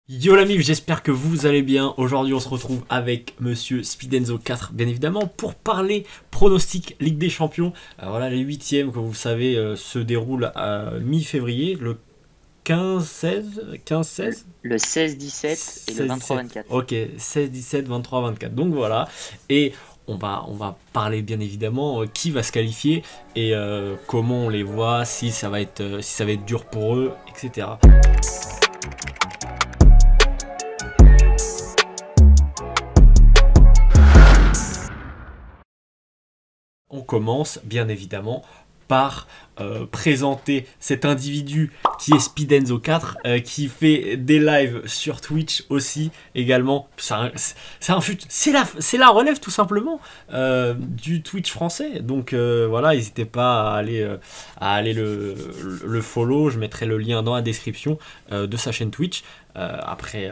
Yo la mif, j'espère que vous allez bien. Aujourd'hui on se retrouve avec Monsieur Speedenzo 4 bien évidemment pour parler pronostic Ligue des Champions. Voilà, les huitièmes comme vous le savez se déroulent à mi-février, le 15-16 Le 16-17 et le 16-17. 23-24. Ok, 16-17, 23-24. Donc voilà, et on va parler bien évidemment qui va se qualifier et comment on les voit, si ça va être dur pour eux, etc. On commence bien évidemment par présenter cet individu qui est Speedenzo 4 qui fait des lives sur Twitch aussi également. C'est la relève tout simplement du Twitch français. Donc voilà, n'hésitez pas à aller le follow. Je mettrai le lien dans la description de sa chaîne Twitch. Après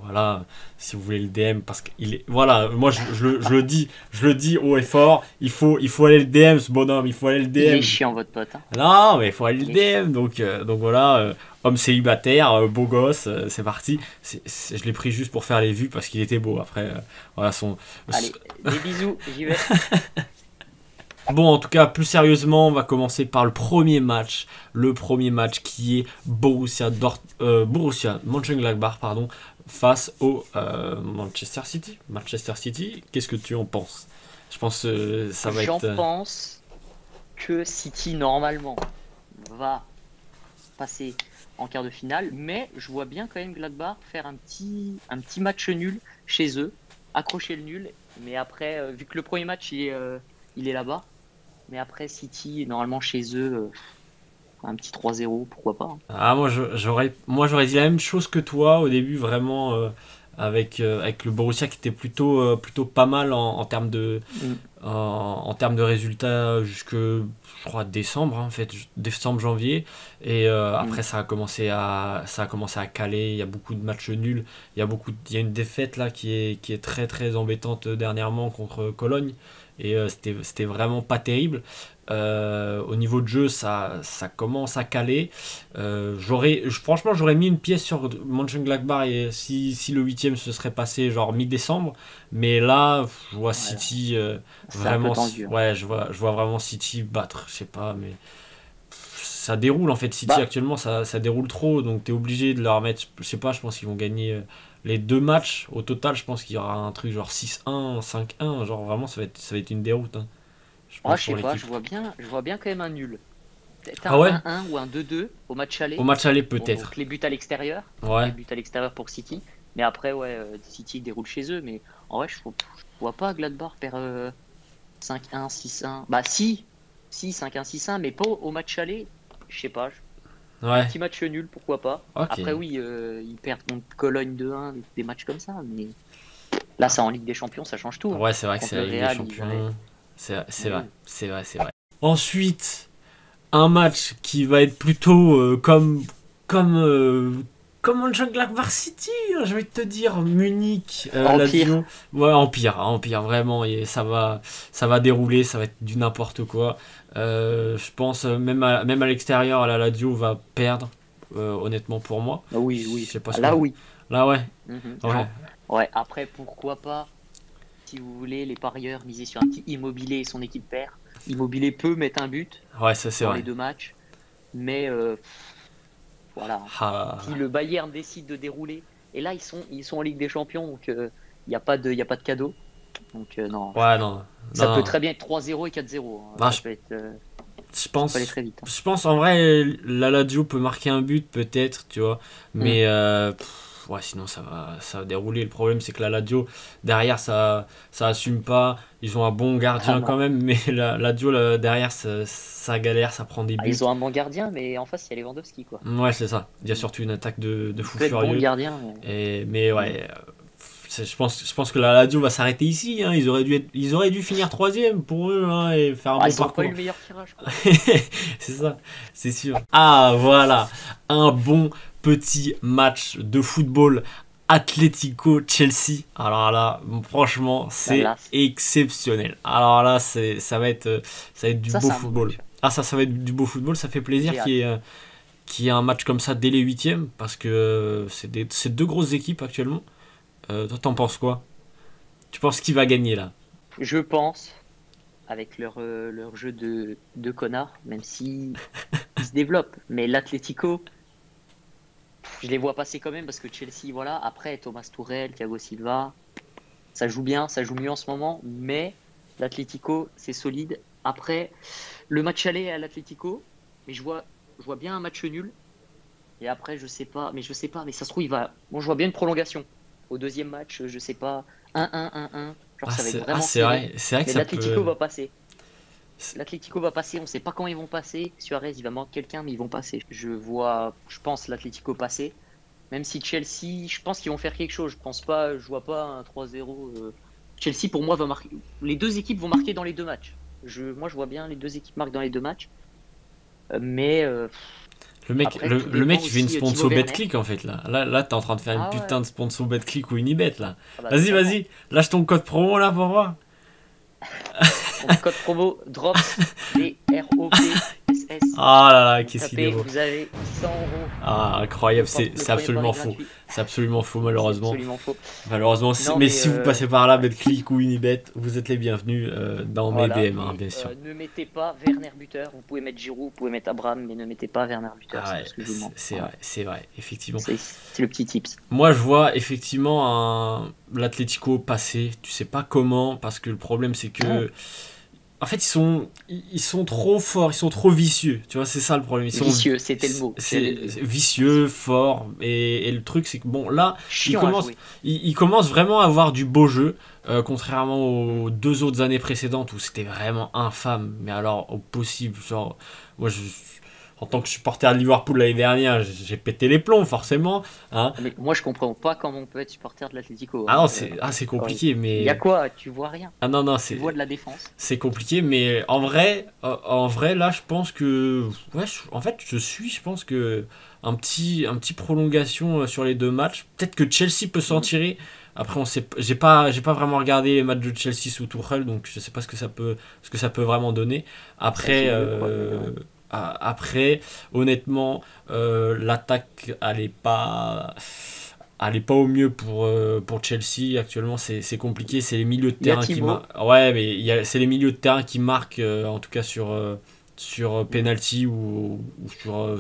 voilà, si vous voulez le DM, parce qu'il est, voilà, moi je le dis haut et fort, il faut aller le DM ce bonhomme, il faut aller le DM. Il est chiant votre pote. Hein. Non, mais il faut aller le DM, donc voilà, homme célibataire, beau gosse, c'est parti. Je l'ai pris juste pour faire les vues parce qu'il était beau. Après, voilà Allez, des bisous, j'y vais. Bon, en tout cas, plus sérieusement, on va commencer par le premier match. Le premier match qui est Borussia Mönchengladbach, pardon, face au Manchester City. Manchester City, qu'est-ce que tu en penses? Je pense que ça va être... J'en pense que City, normalement, va passer en quart de finale, mais je vois bien quand même Gladbach faire un petit match nul chez eux, accrocher le nul, mais après, vu que le premier match, il est là-bas, mais après City, normalement chez eux, un petit 3-0, pourquoi pas. Hein. Ah, moi j'aurais dit la même chose que toi au début, vraiment, avec le Borussia qui était plutôt pas mal en termes Mm. en termes de résultats jusque, je crois, décembre, hein, en fait, décembre, janvier. Et après, Mm. ça a commencé à caler. Il y a beaucoup de matchs nuls. Il y a une défaite là qui est très très embêtante dernièrement contre Cologne. Et c'était vraiment pas terrible. Au niveau de jeu, ça commence à caler. Franchement, j'aurais mis une pièce sur Mönchengladbach et si le huitième se serait passé genre mi-décembre. Mais là, je vois Voilà. City C'est un peu vraiment, tendu. Hein. ouais, je vois vraiment City battre. Je sais pas, mais ça déroule en fait. City Bah, actuellement, ça déroule trop, donc t'es obligé de leur mettre. Je sais pas, je pense qu'ils vont gagner les deux matchs au total. Je pense qu'il y aura un truc genre 6-1, 5-1. Genre vraiment, ça va être une déroute, hein, je moi, pense je pour sais pas, l'équipe. je vois bien quand même un nul. Peut-être Ah un ouais? 1-1 ou un 2-2 au match Au aller. match aller Bon, donc peut-être. les buts à l'extérieur. Les Ouais. buts à l'extérieur pour City. Mais après, ouais, City déroule chez eux. Mais en vrai, je vois pas Gladbach perdre 5-1, 6-1. Bah si 5-1, 6-1, mais pas au match aller. Je sais pas. Un Ouais. petit match nul, pourquoi pas. Ok. Après, oui, ils perdent contre Cologne 2-1, des matchs comme ça. Mais là, ça en Ligue des Champions, ça change tout. Hein. Ouais, c'est vrai que Contre c'est le la Ligue des Real, ils avaient. Champions. C'est Mais vrai, oui. c'est vrai, c'est vrai. Ensuite, un match qui va être plutôt comme comme Mönchengladbach City, hein, je vais te dire Munich, Empire. Lazio, ouais, empire vraiment, et ça va dérouler, ça va être du n'importe quoi. Je pense même à l'extérieur, la Lazio va perdre, honnêtement pour moi. Ah oui, Je oui. sais pas Ah, ce que là, oui. là, ouais, ouais, Genre, ouais, après, pourquoi pas, si vous voulez, les parieurs miser sur un petit Immobilier et son équipe perd. Immobilier peut mettre un but ouais, ça c'est dans vrai. les deux matchs, mais voilà. Si Ah, le Bayern décide de dérouler, et là, ils sont en Ligue des Champions, donc il y a pas de cadeau. Donc, non, ouais, non, ça non, peut non. très bien être 3-0 et 4-0. Hein. Bah, je Ça peut aller pense, très vite. Hein. je pense en vrai, la Lazio peut marquer un but peut-être, tu vois. Hmm. Mais ouais, sinon ça va dérouler. Le problème c'est que la Lazio derrière ça assume pas. Ils ont un bon Ah gardien quand non. même, mais la Lazio là, derrière ça galère, ça prend des Ah, buts. ils ont un bon gardien, mais en face, il y a Lewandowski, quoi. Ouais, c'est ça. Il y a Hmm. surtout une attaque de Il fou peut être bon le furieux. gardien, mais. Mais Hmm. ouais, je pense que la Lazio va s'arrêter ici, hein. Ils auraient dû finir troisième pour eux, hein, et faire un Ah, bon ils ont pas eu parcours. le meilleur tirage, quoi. C'est ça, c'est sûr. Ah, voilà, un bon petit match de football Atlético-Chelsea. Alors là, franchement, La c'est lasse. exceptionnel. Alors là, ça va être du Ça, beau c'est un beau football. match. Ah, ça va être du beau football. Ça fait plaisir J'ai hâte. qu'il y ait un match comme ça dès les huitièmes, parce que c'est deux grosses équipes actuellement. Toi, t'en penses quoi? Tu penses qui va gagner là? Je pense, avec leur jeu de connards, même si ils se développent. Mais l'Atlético, je les vois passer quand même parce que Chelsea, voilà. Après, Thomas Tuchel, Thiago Silva, ça joue bien, ça joue mieux en ce moment. Mais l'Atlético, c'est solide. Après, le match aller à l'Atlético, mais je vois bien un match nul. Et après, je sais pas, mais ça se trouve, il va. Bon, je vois bien une prolongation. Au deuxième match, je sais pas, 1-1, 1-1. Genre, ça va être vraiment C'est serré. vrai, c'est vrai que Mais ça l'Atlético peut. va passer. L'Atlético va passer, on ne sait pas quand ils vont passer. Suarez, il va manquer quelqu'un, mais ils vont passer. Je pense l'Atlético passer. Même si Chelsea, je pense qu'ils vont faire quelque chose. Je vois pas un 3-0. Chelsea, pour moi, va marquer. Les deux équipes vont marquer dans les deux matchs. Moi, je vois bien les deux équipes marquent dans les deux matchs. Mais après, tout Le dépend mec, il fait une aussi Timo sponsor Werner. BetClick en fait là. Là, t'es en train de faire une Ah ouais, putain de sponsor BetClick ou Unibet là. ah bah, Vas-y, totalement. vas-y, lâche ton code promo là pour voir. Donc, code promo DROPS, DROPSS. Ah là là, Vous qu'est-ce qu'il est tapez, beau. vous avez 100 € Ah, Le, incroyable, le c'est premier pari absolument faux. gratuit. C'est absolument faux, C'est malheureusement. absolument faux. Malheureusement, Non, mais mais si vous passez par là, ouais, BetClick ou Unibet, vous êtes les bienvenus dans mes voilà. DM, hein, Et bien sûr. ne mettez pas Werner buteur. Vous pouvez mettre Giroud, vous pouvez mettre Abraham, mais ne mettez pas Werner buteur. Ah C'est ouais, tout ce que je vous demande. Voilà. c'est vrai, effectivement. C'est le petit tips. Moi, je vois effectivement l'Atlético passer, tu sais pas comment, parce que le problème, c'est Ah, que en fait, ils sont trop forts, ils sont trop vicieux. Tu vois, c'est ça le problème. vicieux, c'était le mot. J'allais C'est le dire. vicieux, Vicieux. forts. Et le truc, c'est que bon, là, Chiant à jouer. ils commencent vraiment à avoir du beau jeu, contrairement aux deux autres années précédentes où c'était vraiment infâme. Mais alors, au possible, genre, moi, en tant que supporter de Liverpool l'année dernière, j'ai pété les plombs, forcément. Hein. Mais moi, je comprends pas comment on peut être supporter de l'Atlético. Ah non, c'est Horrible. compliqué, Il y a mais. quoi? Tu vois rien. Ah non, non, Tu vois de la défense. c'est compliqué, mais en vrai, là, je pense que, ouais, en fait, je pense que un petit prolongation sur les deux matchs. Peut-être que Chelsea peut s'en Mhm. tirer. Après, on sait, j'ai pas vraiment regardé les matchs de Chelsea sous Tuchel, donc je sais pas ce que ça peut vraiment donner. Ça, Après, c'est mieux, quoi. Mais, après, honnêtement, l'attaque, elle est pas au mieux pour Chelsea actuellement, c'est compliqué, c'est les milieux de il y a terrain qui Timo. marquent. Ouais, mais c'est les milieux de terrain qui marquent, en tout cas sur penalty ou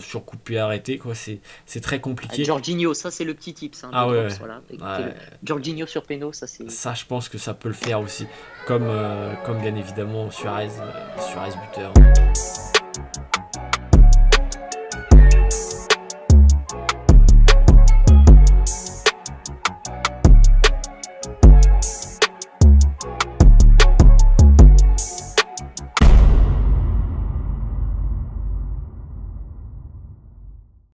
sur coup de pied arrêté, quoi. C'est très compliqué. Jorginho, ça c'est le petit tips de Ah ouais, Drops. ouais. Voilà. Écoutez-le. Ouais, Jorginho sur Peno, ça c'est. ça, je pense que ça peut le faire aussi, comme bien évidemment Suarez buteur.